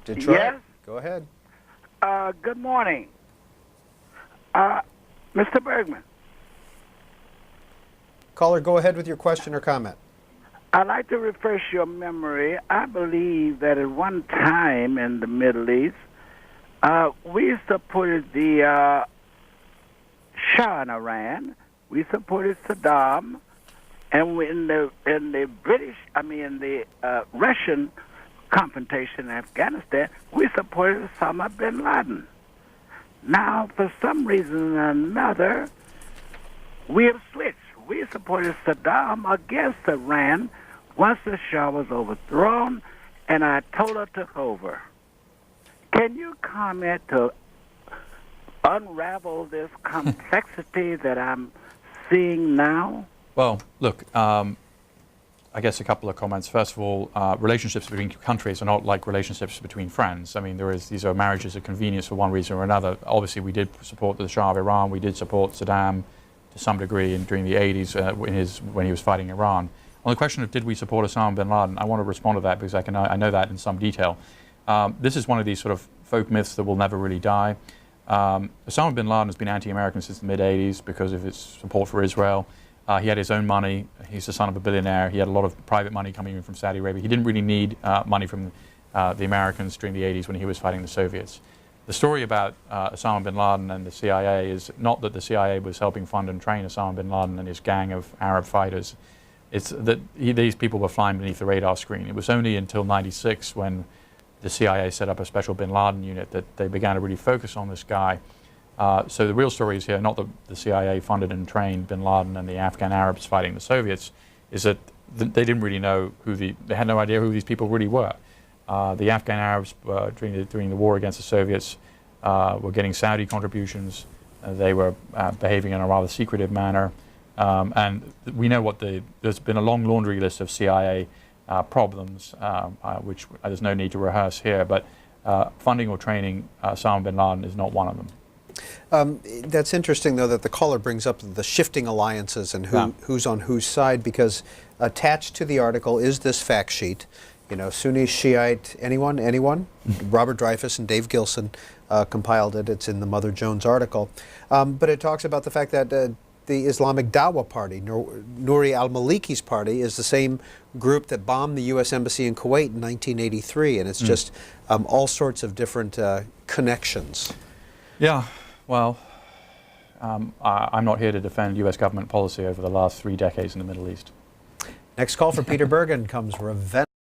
Detroit. Yes. Go ahead. Good morning. Mr. Bergman, Caller, go ahead with your question or comment. I'd like to refresh your memory. I believe that at one time in the Middle East, we supported the Shah in Iran. We supported Saddam, and in the Russian confrontation in Afghanistan, we supported Osama bin Laden. Now, for some reason or another, we have switched. We supported Saddam against Iran once the Shah was overthrown and Ayatollah took over. Can you comment to unravel this complexity that I'm seeing now? Well, look, I guess a couple of comments. First of all, relationships between countries are not like relationships between friends. I mean, these are marriages of convenience for one reason or another. Obviously, we did support the Shah of Iran. We did support Saddam to some degree during the 80s when he was fighting Iran. On the question of did we support Osama bin Laden, I want to respond to that because I know that in some detail. This is one of these sort of folk myths that will never really die. Osama bin Laden has been anti-American since the mid-80s because of his support for Israel. He had his own money. He's the son of a billionaire. He had a lot of private money coming in from Saudi Arabia. He didn't really need money from the Americans during the 80s when he was fighting the Soviets. The story about Osama bin Laden and the CIA is not that the CIA was helping fund and train Osama bin Laden and his gang of Arab fighters. It's that these people were flying beneath the radar screen. It was only until '96 when the CIA set up a special bin Laden unit that they began to really focus on this guy. So the real story is here, not that the CIA funded and trained bin Laden and the Afghan Arabs fighting the Soviets, is that they didn't really know they had no idea who these people really were. The Afghan Arabs during the war against the Soviets were getting Saudi contributions. They were behaving in a rather secretive manner. And we know there's been a long laundry list of CIA problems, which there's no need to rehearse here, but funding or training Osama bin Laden is not one of them. That's interesting, though, that the caller brings up the shifting alliances and who's on whose side, because attached to the article is this fact sheet. You know, Sunni, Shiite, anyone? Robert Dreyfus and Dave Gilson compiled it. It's in the Mother Jones article. But it talks about the fact that the Islamic Dawa Party, Nouri al-Maliki's party, is the same group that bombed the U.S. Embassy in Kuwait in 1983. And it's just all sorts of different connections. Yeah, well, I'm not here to defend U.S. government policy over the last 3 decades in the Middle East. Next call for Peter Bergen comes revenge.